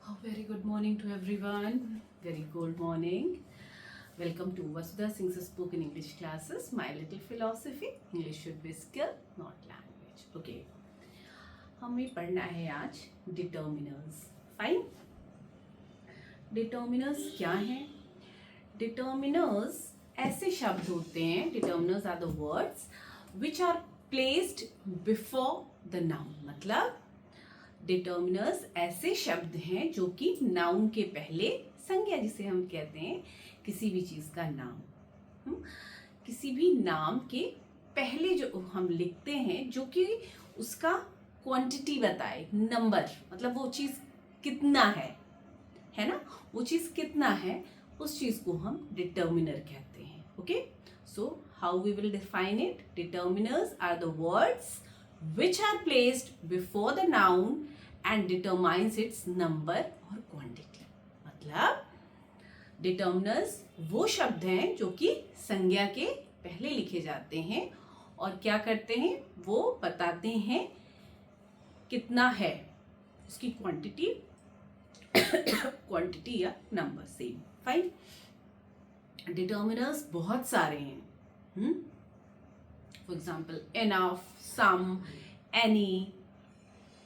A very good morning to everyone. Very good morning. Welcome to Vasudha Singh's spoken English classes. My little philosophy. English should be skill, not language. Okay. हमें पढ़ना है आज determiners. Fine. Determiners क्या हैं? Determiners ऐसे शब्द होते हैं. Determiners are the words which are placed before the noun. मतलब डिटर्मिनर्स ऐसे शब्द हैं जो कि नाउन के पहले, संज्ञा जिसे हम कहते हैं किसी भी चीज का नाम, किसी भी नाम के पहले जो हम लिखते हैं जो कि उसका क्वांटिटी बताए, नंबर, मतलब वो चीज कितना है ना, वो चीज कितना है, उस चीज को हम डिटर्मिनर कहते हैं. Okay, so how we will define it? Determiners are the words which are placed before the noun and determines its number or quantity. मतलब डिटर्मिनर्स वो शब्द हैं जो कि संज्ञा के पहले लिखे जाते हैं और क्या करते हैं, वो बताते हैं कितना है, उसकी क्वांटिटी क्वांटिटी या नंबर. सेम. फाइन. डिटर्मिनर्स बहुत सारे हैं. For example, enough, some, any,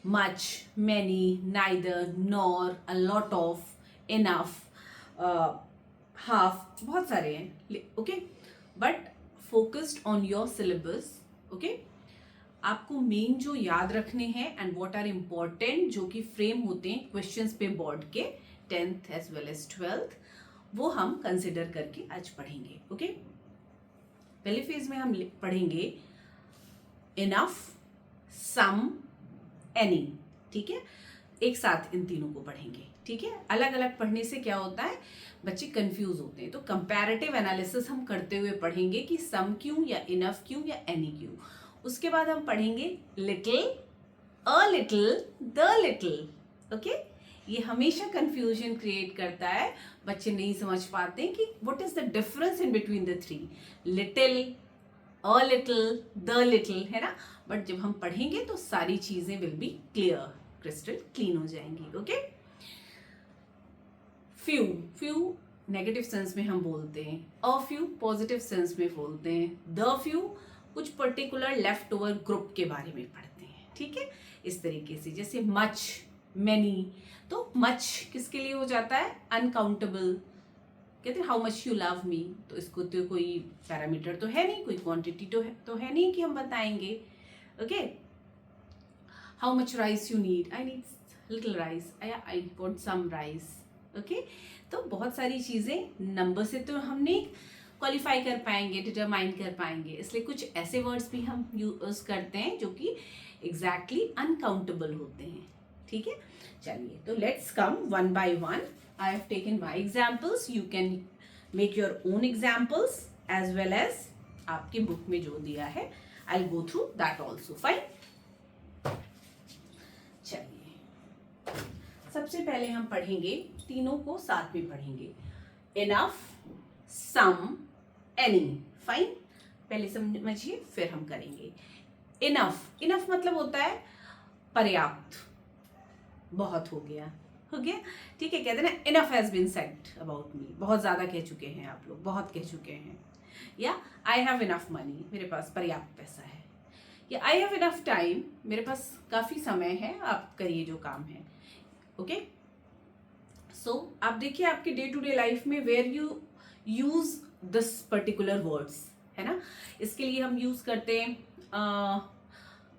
much, many, neither, nor, a lot of, enough, half, बहुत सारे हैं. Okay, but focused on your syllabus. Okay, आपको मेन जो याद रखने हैं एंड व्हाट आर इम्पोर्टेंट, जो कि फ्रेम होते हैं क्वेश्चंस पे बोर्ड के 10th as well as 12th, वो हम कंसिडर करके आज पढ़ेंगे. ओके, पहले फेज में हम पढ़ेंगे इनफ, सम, एनी. ठीक है, एक साथ इन तीनों को पढ़ेंगे. ठीक है, अलग अलग पढ़ने से क्या होता है, बच्चे कंफ्यूज होते हैं. तो कंपैरेटिव एनालिसिस हम करते हुए पढ़ेंगे कि सम क्यों या इनफ क्यों या एनी क्यों. उसके बाद हम पढ़ेंगे little, a little, the little. Okay, ये हमेशा कंफ्यूजन क्रिएट करता है. बच्चे नहीं समझ पाते हैं कि what is the difference in between the three. Little, a little, the little, है ना. बट जब हम पढ़ेंगे तो सारी चीजें will be clear, crystal clean हो जाएंगी. Okay, few, few negative sense में हम बोलते हैं, अ फ्यू पॉजिटिव सेंस में बोलते हैं, द फ्यू कुछ पर्टिकुलर लेफ्ट ओवर ग्रुप के बारे में पढ़ते हैं. ठीक है, इस तरीके से. जैसे मच, मैनी, तो मच किसके लिए हो जाता है, अनकाउंटेबल. कहते हैं how much you love me, तो इसको तो कोई पैरामीटर तो है नहीं, कोई क्वांटिटी तो है नहीं कि हम बताएंगे. Okay, how much rice you need, I need little rice, I want some rice. Okay, तो बहुत सारी चीजें नंबर से तो हम नहीं क्वालिफाई कर पाएंगे, डिटरमाइन कर पाएंगे, इसलिए कुछ ऐसे वर्ड्स भी हम यूज करते हैं जो कि एग्जैक्टली अनकाउंटेबल होते हैं. ठीक है, चलिए, तो let's come one by one. I have taken my examples. You can make your own examples as well as आपके बुक में जो दिया है. I'll go through that also. Fine. चलिए, सबसे पहले हम पढ़ेंगे, तीनों को साथ में पढ़ेंगे. Enough, some, any. Fine. पहले समझिए फिर हम करेंगे. Enough, enough मतलब होता है पर्याप्त, बहुत हो गया. ठीक है, कहते हैं ना, enough has been said about me, बहुत ज्यादा कह चुके हैं आप लोग, बहुत कह चुके हैं. या आई हैव इनफ मनी, मेरे पास पर्याप्त पैसा है. या आई हैव इनफ टाइम, मेरे पास काफी समय है, आप करिए जो काम है. ओके, सो आप देखिए आपके डे टू डे लाइफ में where you use this particular words, है ना. इसके लिए हम यूज करते हैं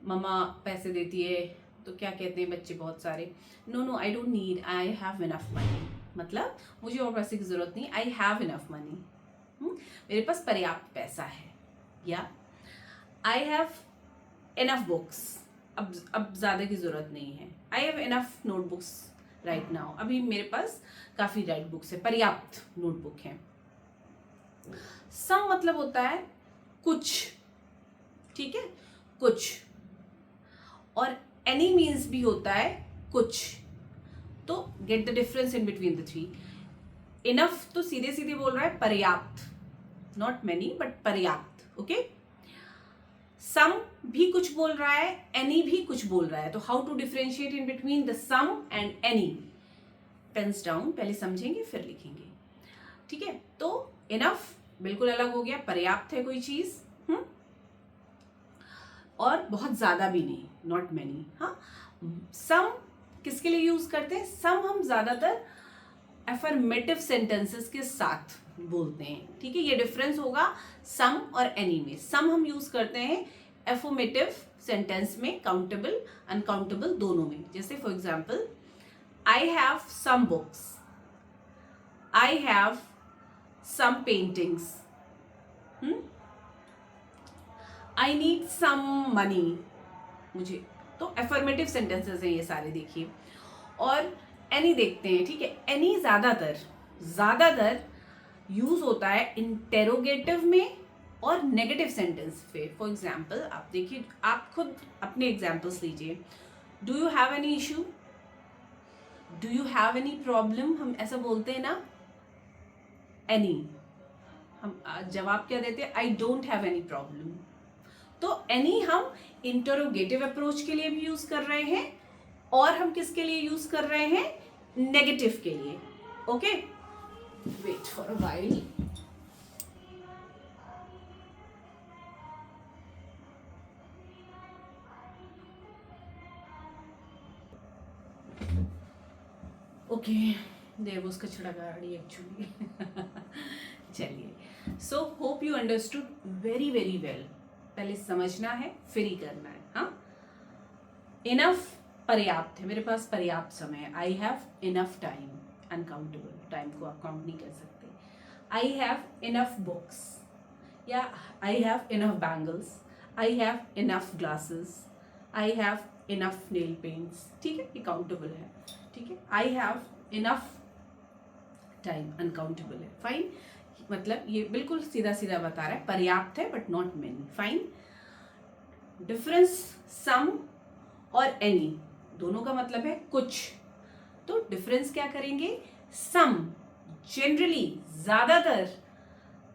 मम्मा पैसे देती है, तो क्या कहते हैं बच्चे बहुत सारे, no I don't need, I have enough money. मतलब मुझे और पैसे की जरूरत नहीं, आई हैव इनफ मनी, मेरे पास पर्याप्त पैसा है. या आई हैव इनफ बुक्स, अब ज्यादा की जरूरत नहीं है. आई have enough notebooks right now, अभी मेरे पास काफी राइट बुक्स है, पर्याप्त नोटबुक है. सम मतलब होता है कुछ. ठीक है, कुछ. और एनी मीन्स भी होता है कुछ. तो get the difference in between the three. Enough तो सीधे सीधे बोल रहा है पर्याप्त, नॉट मेनी बट पर्याप्त. ओके, सम भी कुछ बोल रहा है, एनी भी कुछ बोल रहा है. तो how to differentiate in between the some and any? Pens down, पहले समझेंगे फिर लिखेंगे, ठीक है। तो इनफ बिल्कुल अलग हो गया, पर्याप्त है कोई चीज, और बहुत ज्यादा भी नहीं, नॉट मैनी। हाँ, सम किसके लिए यूज करते हैं? सम हम ज्यादातर एफर्मेटिव सेंटेंसेस के साथ बोलते हैं, ठीक है। ये डिफरेंस होगा सम और एनी में। सम हम यूज करते हैं एफर्मेटिव सेंटेंस में, काउंटेबल अनकाउंटेबल दोनों में। जैसे for example, I have some books, I have some paintings, I need some money, मुझे। तो एफर्मेटिव सेंटेंसेस हैं ये सारे, देखिए। और एनी देखते हैं, ठीक है। एनी ज्यादातर यूज होता है इंटेरोगेटिव में और नेगेटिव सेंटेंस पे। फॉर एग्जाम्पल आप देखिए, आप खुद अपने एग्जाम्पल्स लीजिए। Do you have any issue, do you have any problem, हम ऐसा बोलते हैं ना। एनी हम जवाब क्या देते हैं? I don't have any problem. तो एनी हम इंटरोगेटिव अप्रोच के लिए भी यूज कर रहे हैं, और हम किसके लिए यूज कर रहे हैं? नेगेटिव के लिए। Okay, wait for a while. Okay, there was कचड़ा गाड़ी एक्चुअली। चलिए, so hope you understood very very well. पहले समझना है फिर ही करना है। हाँ, इनफ पर्याप्त है, मेरे पास पर्याप्त समय है। आई have enough time, uncountable, time को आप काउंट नहीं कर सकते। आई हैव इनफ बुक्स, या I have enough bangles, I have enough glasses, I have enough nail paints, ठीक है, ये काउंटेबल है, ठीक है। आई हैव इनफ टाइम, अनकाउंटेबल है, फाइन। मतलब ये बिल्कुल सीधा सीधा बता रहा है, पर्याप्त है but not many, fine. Difference some और एनी दोनों का मतलब है कुछ। तो डिफरेंस क्या करेंगे? सम जनरली ज्यादातर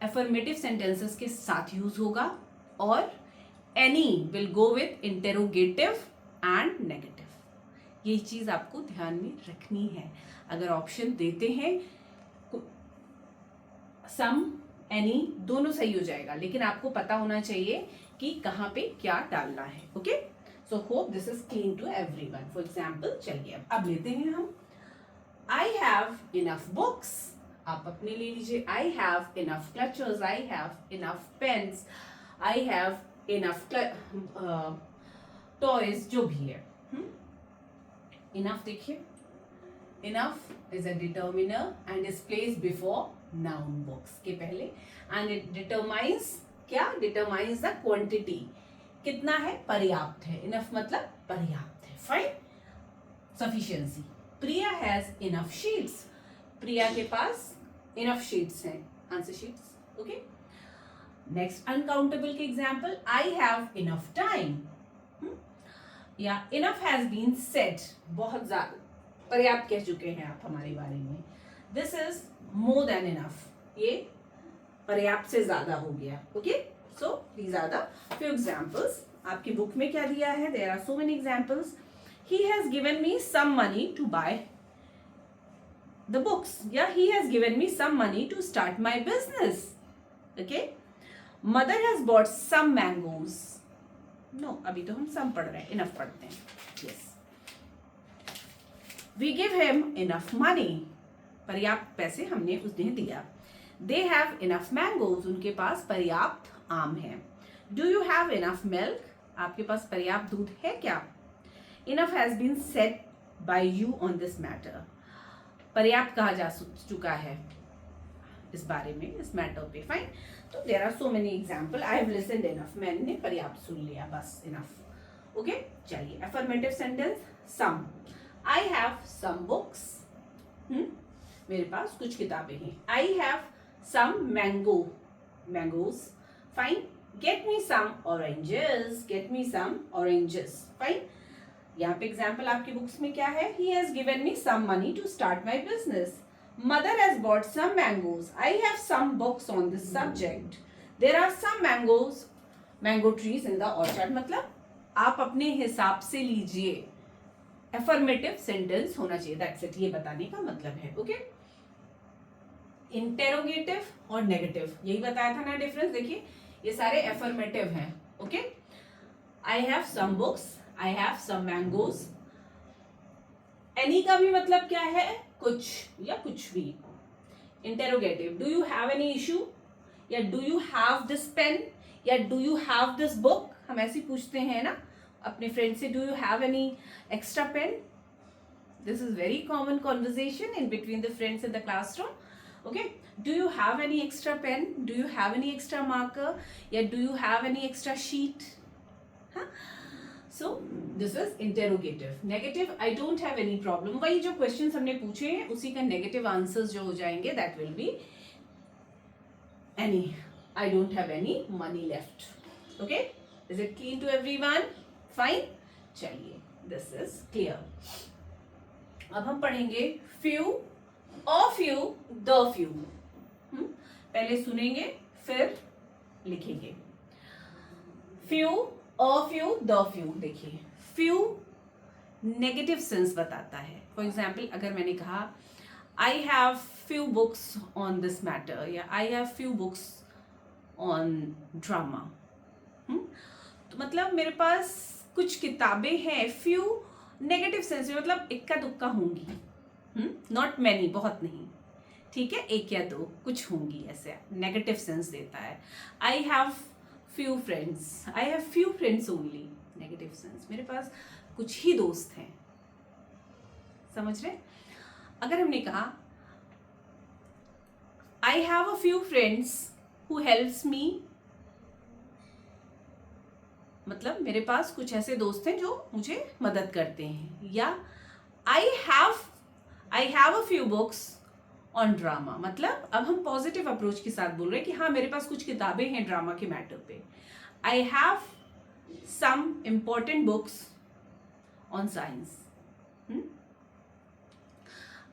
एफर्मेटिव सेंटेंसेस के साथ यूज होगा, और any will go with interrogative and negative. ये चीज आपको ध्यान में रखनी है। अगर ऑप्शन देते हैं सम एनी दोनों सही हो जाएगा, लेकिन आपको पता होना चाहिए कि कहाँ पे क्या डालना है। Okay, so hope this is clean to everyone. For example, चलिए अब लेते हैं हम। आई हैव इनफ बुक्स, आप अपने ले लीजिए। I have enough clutchers, I have enough pens, I have enough toys, जो भी है। इनफ देखिए, enough is a determiner and is placed before noun box के पहले, एंड इट डिटरमाइंस, क्या डिटरमाइंस द क्वांटिटी, कितना है? पर्याप्त है। इनफ मतलब पर्याप्त है, fine, sufficiency. Priya has enough sheets, Priya के पास इनफ शीट्स हैं, answer sheets. Okay, next uncountable के example, I have enough time, या इनफ हैज बीन सेड, बहुत ज्यादा पर्याप्त कह चुके हैं आप हमारे बारे में। This is more than enough, ये पर्याप्त से ज्यादा हो गया। Okay, so these are the few examples. आपकी बुक में क्या दिया है? There are so many examples. He has given me some money to buy the books, या he has given me some money to start my business. Okay, mother has bought some mangoes. No, अभी तो हम सम पढ़ रहे हैं, enough पढ़ते हैं। Yes, we give him enough money, पर्याप्त पैसे हमने उसने दिया। दे हैव इनफ मैंगोज, उनके पास पर्याप्त आम है। Do you have enough milk, आपके पास पर्याप्त दूध है क्या? Enough has been said by you on this matter, पर्याप्त कहा जा चुका है इस बारे में, इस मैटर पे, फाइन। तो there are so many example. I have listened enough, मैंने पर्याप्त सुन लिया, बस इनफ। ओके, चलिए affirmative sentence, some. I have some books, मेरे पास कुछ किताबें हैं। I have some mangoes, fine. Get me some oranges, get me some oranges, fine. यहाँ पे एग्जाम्पल आपकी बुक्स में क्या है? He has given me some money to start my business, mother has bought some mangoes, I have some books on this subject, there are some mango trees in the orchard. मतलब आप अपने हिसाब से लीजिए, affirmative sentence होना चाहिए, that's it, ये बताने का मतलब है। ओके, इंटेरोगेटिव और नेगेटिव, यही बताया था ना डिफरेंस। देखिए ये सारे एफर्मेटिव हैं। Okay, I have some books, I have some mangoes. Any का भी मतलब क्या है, कुछ या कुछ भी। Interrogative, do you have any issue, या do you have this pen, या do you have this book. हम ऐसे पूछते हैं ना अपने फ्रेंड से, do you have any extra pen. This is very common conversation in between the friends in the classroom. Okay, do you have any extra pen, do you have any extra marker, yeah, do you have any extra sheet, huh? So this is interrogative. Negative, I don't have any problem, वही जो questions हमने पूछे हैं उसी का negative answers जो हो जाएंगे, that will be any, I don't have any money left. Okay, is it clear to everyone? Fine, चलिए, this is clear. अब हम पढ़ेंगे few, a few, the few. पहले सुनेंगे फिर लिखेंगे। Few, a few, the few. देखिए फ्यू नेगेटिव सेंस बताता है। फॉर एग्जाम्पल अगर मैंने कहा I have few books on this matter, या I have few books on drama, तो मतलब मेरे पास कुछ किताबें हैं। फ्यू नेगेटिव सेंस में मतलब इक्का दुक्का होंगी, नॉट मैनी, बहुत नहीं, ठीक है, एक या दो कुछ होंगी, ऐसे नेगेटिव सेंस देता है। आई have few friends, I have few friends only, negative sense, मेरे पास कुछ ही दोस्त हैं। समझ रहे? अगर हमने कहा I have a few friends who helps me, मतलब मेरे पास कुछ ऐसे दोस्त हैं जो मुझे मदद करते हैं। या I have a few books on drama, मतलब अब हम पॉजिटिव अप्रोच के साथ बोल रहे हैं कि हाँ मेरे पास कुछ किताबें हैं ड्रामा के मैटर पे। I have some important books on science.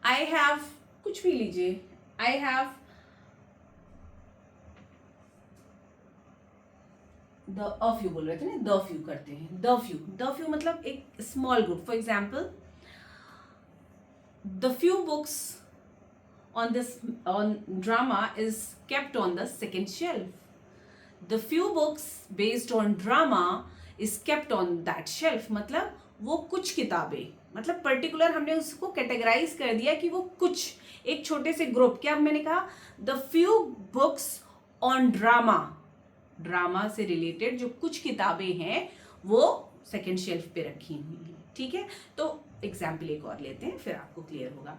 I have, कुछ भी लीजिए, I have the, a few बोल रहे थे ना, द फ्यू करते हैं, द फ्यू, द फ्यू मतलब एक small group. For example the few books on drama is kept on the second shelf. The few books based on drama is kept on that shelf. मतलब वो कुछ किताबें, मतलब particular हमने उसको categorise कर दिया कि वो कुछ एक छोटे से ग्रुप। क्या मैंने कहा, the few books on drama, drama से रिलेटेड जो कुछ किताबें हैं वो सेकेंड शेल्फ पे रखी हुई हैं। ठीक है, तो एग्जाम्पल एक और लेते हैं फिर आपको क्लियर होगा।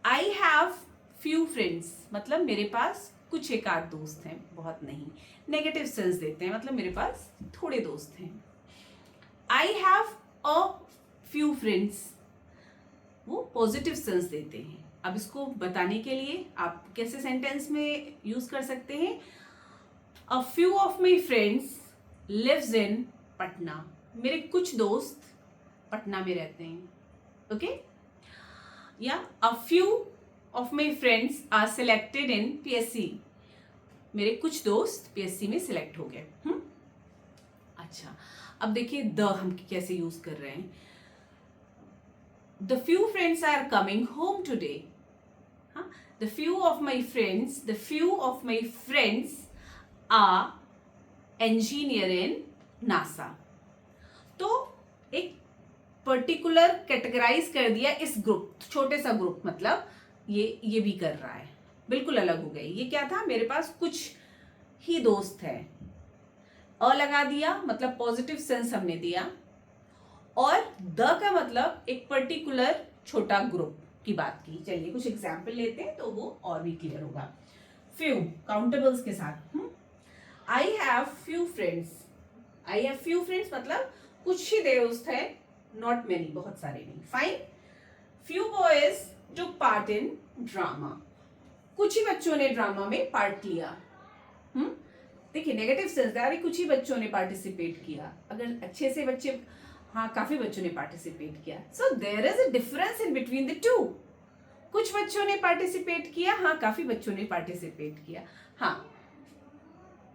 आई हैव फ्यू फ्रेंड्स, मतलब मेरे पास कुछ एक आध दोस्त हैं, बहुत नहीं। नेगेटिव सेंस देते हैं, मतलब मेरे पास थोड़े दोस्त हैं। I have a few friends, वो पॉजिटिव सेंस देते हैं। अब इसको बताने के लिए आप कैसे सेंटेंस में यूज कर सकते हैं, a few of my friends lives in Patna, मेरे कुछ दोस्त पटना में रहते हैं। ओके, या a few of my friends are selected in PSC, मेरे कुछ दोस्त PSC में सिलेक्ट हो गए। अच्छा, अब देखिए द हम कैसे यूज कर रहे हैं। The few friends are coming home today, the few of my friends are engineer in NASA. तो एक पर्टिकुलर कैटेगराइज कर दिया इस ग्रुप, छोटे सा ग्रुप, मतलब ये भी कर रहा है, बिल्कुल अलग हो गई। ये क्या था, मेरे पास कुछ ही दोस्त है, अ लगा दिया, मतलब पॉजिटिव सेंस हमने दिया, और द का मतलब एक पर्टिकुलर छोटा ग्रुप की बात की। चलिए कुछ एग्जाम्पल लेते हैं तो वो और भी क्लियर होगा। फ्यू काउंटेबल्स के साथ, आई have few friends, I have few friends मतलब कुछ ही दोस्त है, नॉट मेनी, बहुत सारे नहीं। Fine, few boys took part in drama, कुछ ही बच्चों ने ड्रामा में पार्ट लिया। देखिए नेगेटिव सेंस है, अरे कुछ ही बच्चों ने पार्टिसिपेट किया। अगर अच्छे से बच्चे, हाँ काफी बच्चों ने पार्टिसिपेट किया। So there is a difference in between the two. कुछ बच्चों ने पार्टिसिपेट किया, हाँ काफी बच्चों ने पार्टिसिपेट किया, हाँ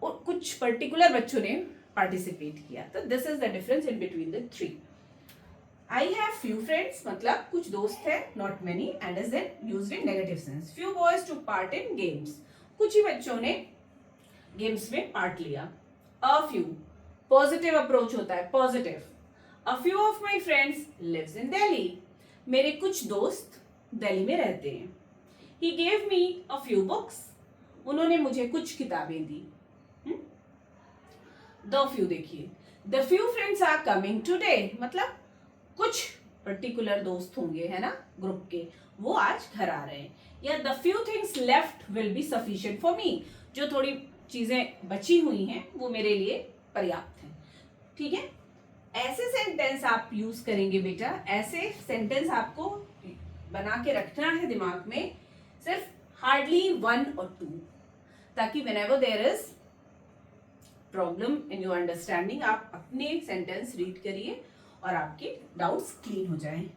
और कुछ पर्टिकुलर बच्चों ने पार्टिसिपेट किया। तो this is the difference in between the three. I have few friends मतलब कुछ दोस्त हैं, not many, and is then used in negative sense. Few boys took part in games. कुछ ही बच्चों ने गेम्स में पार्ट लिया. A few पॉजिटिव अप्रोच होता है, positive. A few of my friends lives in Delhi. मेरे कुछ दोस्त दिल्ली में रहते हैं. He gave me a few books. उन्होंने मुझे कुछ किताबें दी. The few देखिए, the few friends are coming today मतलब कुछ पर्टिकुलर दोस्त होंगे, है ना, ग्रुप के, वो आज घर आ रहे हैं. या the few things left will be sufficient for me, जो थोड़ी चीजें बची हुई हैं वो मेरे लिए पर्याप्त हैं. ठीक है, ऐसे सेंटेंस आप यूज करेंगे बेटा. ऐसे सेंटेंस आपको बना के रखना है दिमाग में, सिर्फ हार्डली 1 और 2, ताकि whenever there is problem in your understanding आप अपने सेंटेंस रीड करिए और आपके डाउट्स क्लीन हो जाएं.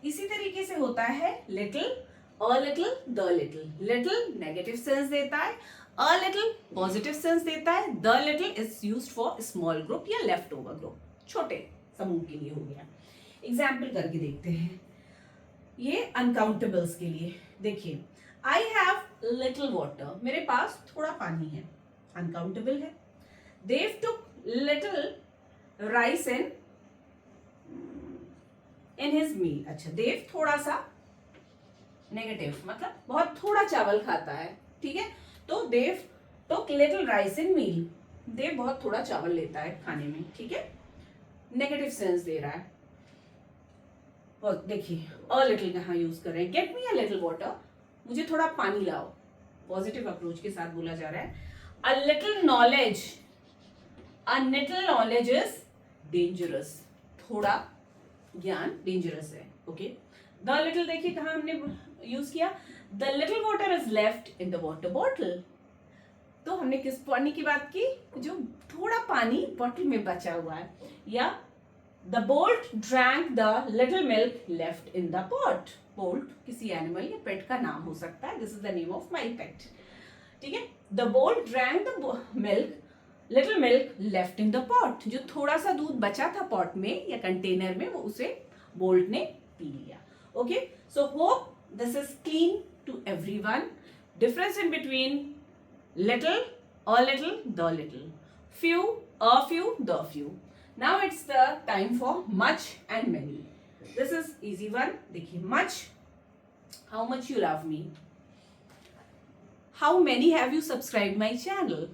इसी तरीके से होता है little, a little, the little. Little negative sense देता है, अ लिटिल पॉजिटिव सेंस देता है, the little is used for small group या लेफ्ट ओवर ग्रुप, छोटे समूह के लिए हो गया. एग्जाम्पल करके देखते हैं. ये अनकाउंटेबल्स के लिए देखिए, आई हैव लिटिल वाटर, मेरे पास थोड़ा पानी है, अनकाउंटेबल है. Dev took little rice in his meal. अच्छा, देव थोड़ा सा नेगेटिव मतलब बहुत थोड़ा चावल खाता है. ठीक है, तो देव टुक लिटिल राइस इन मील, देव बहुत थोड़ा चावल लेता है खाने में. ठीक है, नेगेटिव सेंस दे रहा है. और देखिए अ लिटिल कहाँ यूज कर रहे हैं, get me a little water, मुझे थोड़ा पानी लाओ, पॉजिटिव अप्रोच के साथ बोला जा रहा है. A little knowledge, a little knowledge is dangerous, थोड़ा ज्ञान डेंजरस है. ओके, द लिटिल देखिए कहाँ हमने यूज किया, the little water is left in the water bottle. तो हमने किस पानी की बात की, जो थोड़ा पानी बॉटल में बचा हुआ है. या the Bolt drank the little milk left in the pot. Bolt किसी एनिमल या पेट का नाम हो सकता है. This is the name of my pet. ठीक है, the Bolt drank the milk, little milk left in the pot, जो थोड़ा सा दूध बचा था पॉट में या कंटेनर में, वो उसे बोल्ट ने पी लिया. Okay, so hope this is clean to everyone. Difference in between little, a little, the little, few, a few, the few. Now it's the time for much and many. This is easy one. देखिए much, how much you love me. How many have you subscribed my channel?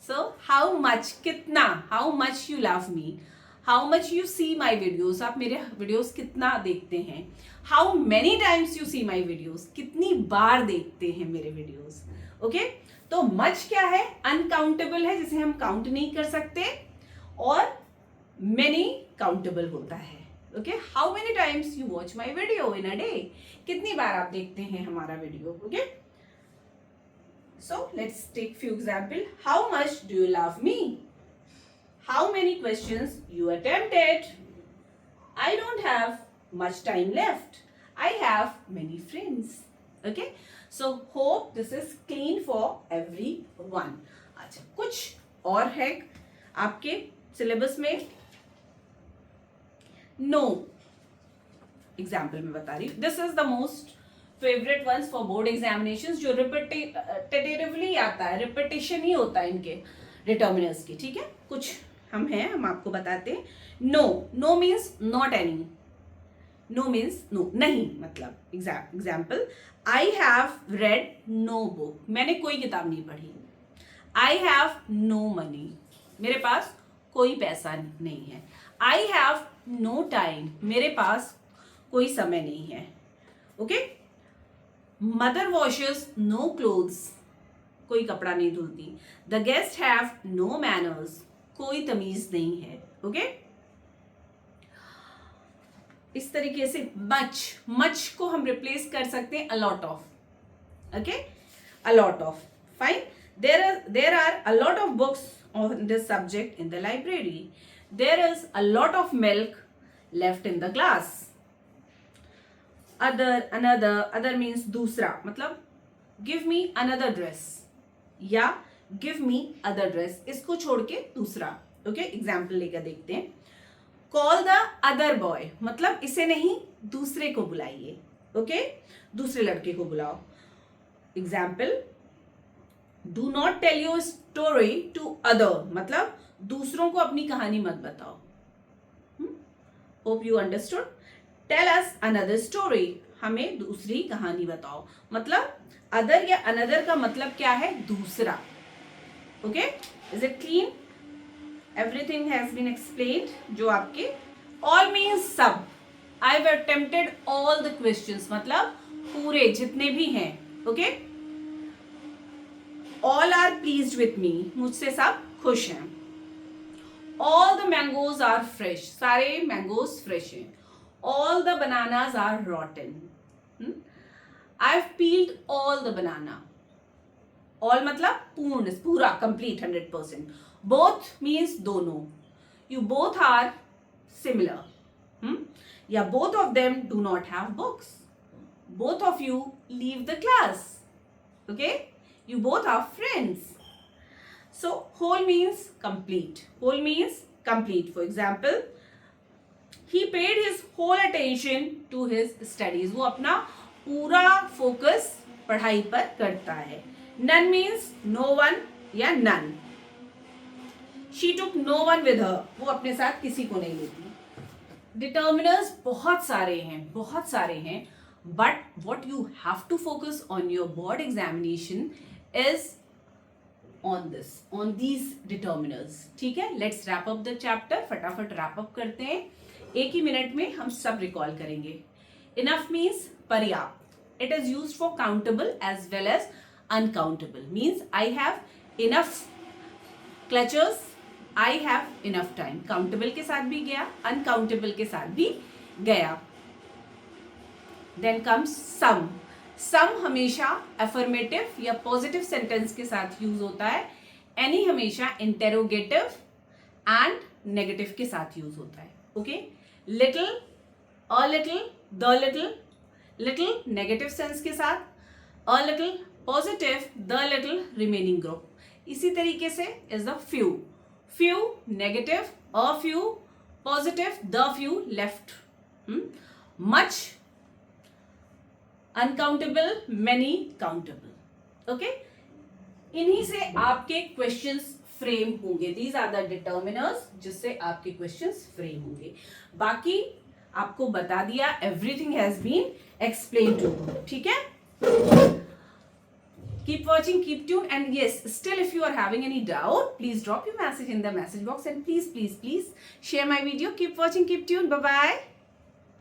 So how much, कितना, how much you love me, how much you see my videos, आप मेरे videos कितना देखते हैं. How many times you see my videos, कितनी बार देखते हैं मेरे videos. ओके, तो much क्या है, अनकाउंटेबल है, जिसे हम काउंट नहीं कर सकते. और many काउंटेबल होता है. Okay, how many times you watch my video in a day, कितनी बार आप देखते हैं हमारा video. Okay, so let's take few example. How much do you love me? How many questions you attempted? I don't have much time left. I have many friends. Okay, so hope this is clean for everyone. अच्छा, कुछ और है आपके syllabus में. Know example में बता रही हूँ. This is the most favourite ones for board examinations, जो रिपीटेटिवली आता है, रिपीटेशन ही होता है इनके डिटर्मिनर्स की. ठीक है, कुछ हम आपको बताते हैं. No, no means not any. No means no, नहीं मतलब. Example, I have read no book, मैंने कोई किताब नहीं पढ़ी. आई हैव नो मनी, मेरे पास कोई पैसा नहीं है. आई हैव नो टाइम, मेरे पास कोई समय नहीं है. Okay, mother washes no clothes, कोई कपड़ा नहीं धुलती. The guest have no manners, कोई तमीज नहीं है. ओके, इस तरीके से मच को हम रिप्लेस कर सकते हैं a lot of. Okay, a lot of. Fine. there are a lot of books on this subject in the library. There is a lot of milk left in the glass. Other means दूसरा, मतलब give me another dress या give me other dress, इसको छोड़ के दूसरा. Okay, example लेकर देखते हैं. कॉल द अदर बॉय, मतलब इसे नहीं दूसरे को बुलाइए. ओके, दूसरे लड़के को बुलाओ. Example, do not tell your story to other, मतलब दूसरों को अपनी कहानी मत बताओ. Hope you understood. Tell us another story, हमें दूसरी कहानी बताओ. मतलब अदर या अनदर का मतलब क्या है? दूसरा. Okay, is it clean? Everything has been explained. जो आपके ऑल मीन्स सब. I have attempted all the questions, मतलब पूरे जितने भी हैं. Okay, all are pleased with me, मुझसे सब खुश हैं. All the mangoes are fresh, सारे मैंगोज फ्रेश हैं. All the bananas are rotten. I have peeled all the banana. All मतलब पूर्ण, पूरा, कंप्लीट, 100%. बोथ मीन्स दोनों. You both are similar. या both of them do not have books. Both of you leave the class. Okay, you both are friends. So whole means complete. Whole means complete. For example, he paid his whole attention to his studies. वो अपना पूरा focus पढ़ाई पर करता है. None means no one या none. She took no one with her. वो अपने साथ किसी को नहीं लेती. Determiners बहुत सारे हैं. But what you have to focus on your board examination is on these determiners. ठीक है, let's wrap up the chapter. फटाफट wrap up करते हैं. एक ही मिनट में हम सब रिकॉल करेंगे. Enough means पर्याप्त. It is used for countable as well as uncountable. Means I have enough clutches. I have enough time. Countable के साथ भी गया, uncountable के साथ भी गया. Then comes some. सम हमेशा अफर्मेटिव या पॉजिटिव सेंटेंस के साथ यूज होता है. एनी हमेशा इंटेरोगेटिव एंड नेगेटिव के साथ यूज होता है. Okay, little, a little, the little. Little negative sense के साथ, a little positive, the little remaining group. इसी तरीके से is the few. Few negative, a few positive, the few left. Much uncountable, many countable. Okay, इन्हीं से आपके questions frame होंगे. These are the determiners जिससे आपके क्वेश्चंस फ्रेम होंगे. बाकी आपको बता दिया, everything has been explain to. ठीक है, keep watching, keep tuned, and yes, still if you are having any doubt, please drop your message in the message box, and please share my video. Keep watching, keep tuned. Bye bye.